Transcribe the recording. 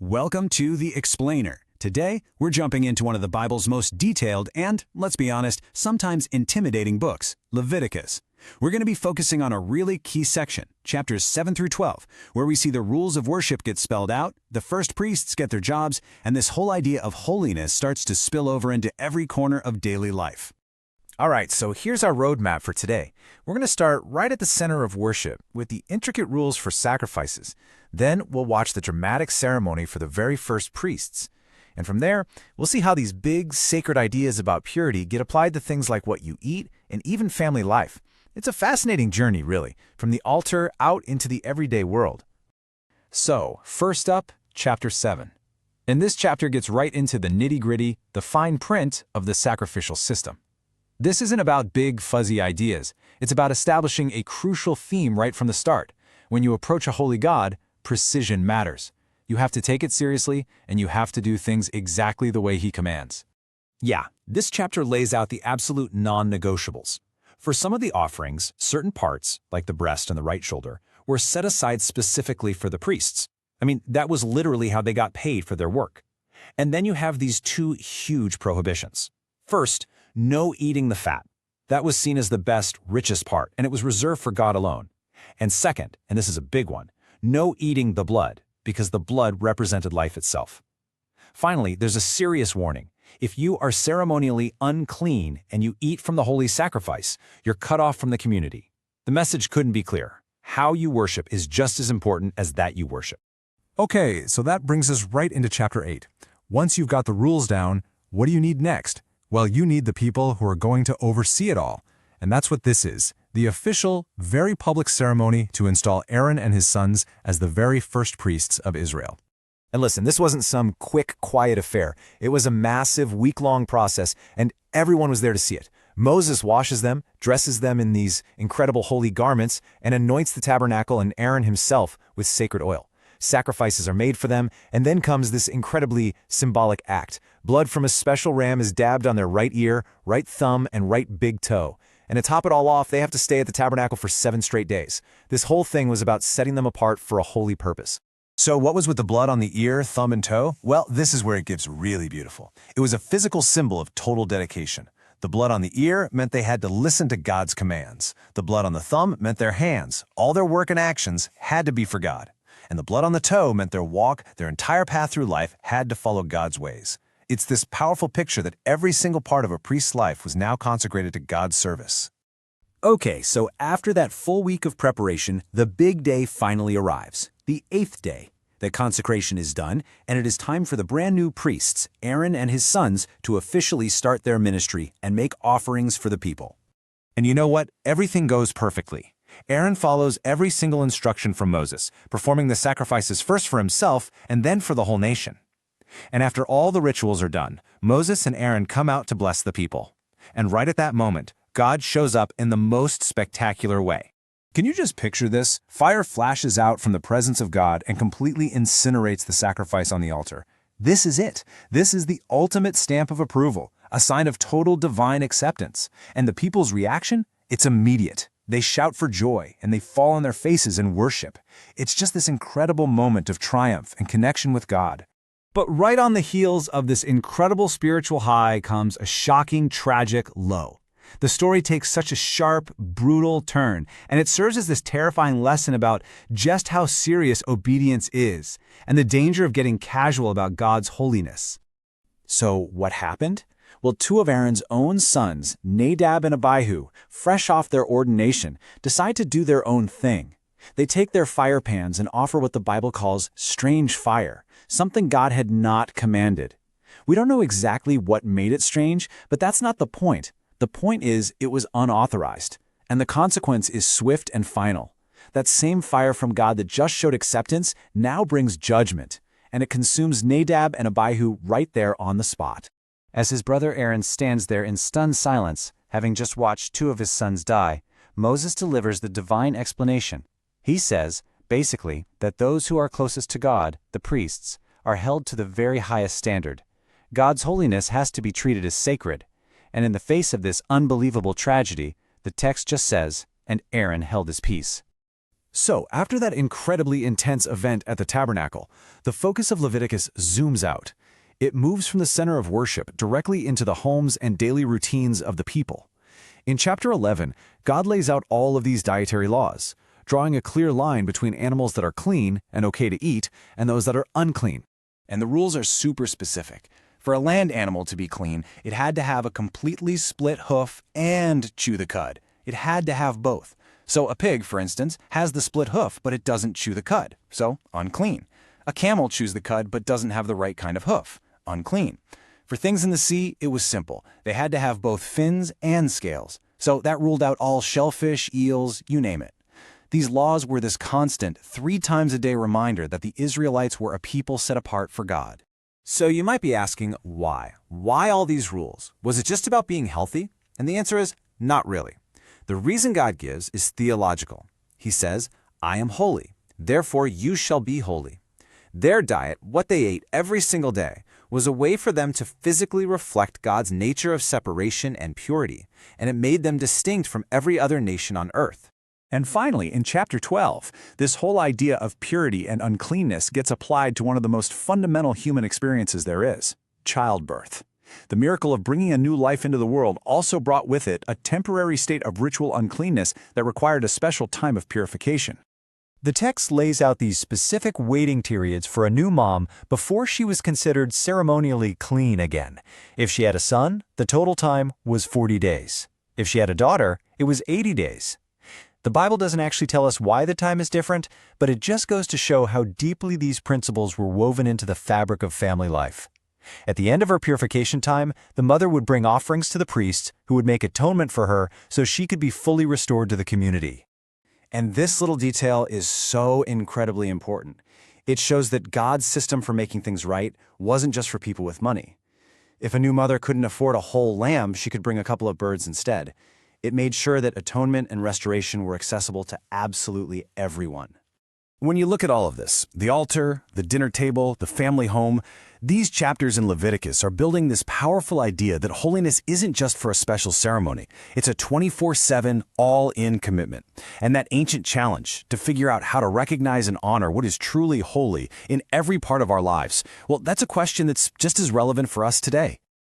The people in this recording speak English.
Welcome to The Explainer. Today, we're jumping into one of the Bible's most detailed and, let's be honest, sometimes intimidating books, Leviticus. We're going to be focusing on a really key section, chapters 7 through 12, where we see the rules of worship get spelled out, the first priests get their jobs, and this whole idea of holiness starts to spill over into every corner of daily life. All right, so here's our roadmap for today. We're going to start right at the center of worship with the intricate rules for sacrifices. Then we'll watch the dramatic ceremony for the very first priests. And from there, we'll see how these big, sacred ideas about purity get applied to things like what you eat and even family life. It's a fascinating journey, really, from the altar out into the everyday world. So, first up, chapter 7. And this chapter gets right into the nitty-gritty, the fine print of the sacrificial system. This isn't about big, fuzzy ideas. It's about establishing a crucial theme right from the start. When you approach a holy God, precision matters. You have to take it seriously, and you have to do things exactly the way He commands. Yeah, this chapter lays out the absolute non-negotiables. For some of the offerings, certain parts, like the breast and the right shoulder, were set aside specifically for the priests. I mean, that was literally how they got paid for their work. And then you have these two huge prohibitions. First, no eating the fat. That was seen as the best, richest part, and it was reserved for God alone. And second, and this is a big one, no eating the blood, because the blood represented life itself. Finally, there's a serious warning. If you are ceremonially unclean and you eat from the holy sacrifice, you're cut off from the community. The message couldn't be clearer. How you worship is just as important as that you worship. Okay, so that brings us right into chapter 8. Once you've got the rules down, what do you need next? Well, you need the people who are going to oversee it all. And that's what this is, the official, very public ceremony to install Aaron and his sons as the very first priests of Israel. And listen, this wasn't some quick, quiet affair. It was a massive, week-long process, and everyone was there to see it. Moses washes them, dresses them in these incredible holy garments, and anoints the tabernacle and Aaron himself with sacred oil. Sacrifices are made for them, and then comes this incredibly symbolic act. Blood from a special ram is dabbed on their right ear, right thumb, and right big toe. And to top it all off, they have to stay at the tabernacle for 7 straight days. This whole thing was about setting them apart for a holy purpose. So what was with the blood on the ear, thumb, and toe? Well, this is where it gets really beautiful. It was a physical symbol of total dedication. The blood on the ear meant they had to listen to God's commands. The blood on the thumb meant their hands, all their work and actions, had to be for God. And the blood on the toe meant their walk, their entire path through life, had to follow God's ways. It's this powerful picture that every single part of a priest's life was now consecrated to God's service. Okay, so after that full week of preparation, the big day finally arrives, the 8th day. The consecration is done, and it is time for the brand new priests, Aaron and his sons, to officially start their ministry and make offerings for the people. And you know what? Everything goes perfectly. Aaron follows every single instruction from Moses, performing the sacrifices first for himself and then for the whole nation. And after all the rituals are done, Moses and Aaron come out to bless the people. And right at that moment, God shows up in the most spectacular way. Can you just picture this? Fire flashes out from the presence of God and completely incinerates the sacrifice on the altar. This is it. This is the ultimate stamp of approval, a sign of total divine acceptance. And the people's reaction? It's immediate. They shout for joy, and they fall on their faces in worship. It's just this incredible moment of triumph and connection with God. But right on the heels of this incredible spiritual high comes a shocking, tragic low. The story takes such a sharp, brutal turn, and it serves as this terrifying lesson about just how serious obedience is, and the danger of getting casual about God's holiness. So what happened? Well, 2 of Aaron's own sons, Nadab and Abihu, fresh off their ordination, decide to do their own thing. They take their fire pans and offer what the Bible calls strange fire, something God had not commanded. We don't know exactly what made it strange, but that's not the point. The point is it was unauthorized, and the consequence is swift and final. That same fire from God that just showed acceptance now brings judgment, and it consumes Nadab and Abihu right there on the spot. As his brother Aaron stands there in stunned silence, having just watched 2 of his sons die, Moses delivers the divine explanation. He says, basically, that those who are closest to God, the priests, are held to the very highest standard. God's holiness has to be treated as sacred. And in the face of this unbelievable tragedy, the text just says, "And Aaron held his peace." So, after that incredibly intense event at the tabernacle, the focus of Leviticus zooms out. It moves from the center of worship directly into the homes and daily routines of the people. In chapter 11, God lays out all of these dietary laws, drawing a clear line between animals that are clean and okay to eat and those that are unclean. And the rules are super specific. For a land animal to be clean, it had to have a completely split hoof and chew the cud. It had to have both. So a pig, for instance, has the split hoof, but it doesn't chew the cud, so unclean. A camel chews the cud but doesn't have the right kind of hoof, unclean. For things in the sea, it was simple. They had to have both fins and scales. So that ruled out all shellfish, eels, you name it. These laws were this constant, 3 times a day reminder that the Israelites were a people set apart for God. So you might be asking, why? Why all these rules? Was it just about being healthy? And the answer is, not really. The reason God gives is theological. He says, I am holy, therefore you shall be holy. Their diet, what they ate every single day, was a way for them to physically reflect God's nature of separation and purity, and it made them distinct from every other nation on earth. And finally, in chapter 12, this whole idea of purity and uncleanness gets applied to one of the most fundamental human experiences there is, childbirth. The miracle of bringing a new life into the world also brought with it a temporary state of ritual uncleanness that required a special time of purification. The text lays out these specific waiting periods for a new mom before she was considered ceremonially clean again. If she had a son, the total time was 40 days. If she had a daughter, it was 80 days. The Bible doesn't actually tell us why the time is different, but it just goes to show how deeply these principles were woven into the fabric of family life. At the end of her purification time, the mother would bring offerings to the priest, who would make atonement for her so she could be fully restored to the community. And this little detail is so incredibly important. It shows that God's system for making things right wasn't just for people with money. If a new mother couldn't afford a whole lamb, she could bring a couple of birds instead. It made sure that atonement and restoration were accessible to absolutely everyone. When you look at all of this, the altar, the dinner table, the family home, these chapters in Leviticus are building this powerful idea that holiness isn't just for a special ceremony. It's a 24/7, all-in commitment. And that ancient challenge to figure out how to recognize and honor what is truly holy in every part of our lives, well, that's a question that's just as relevant for us today.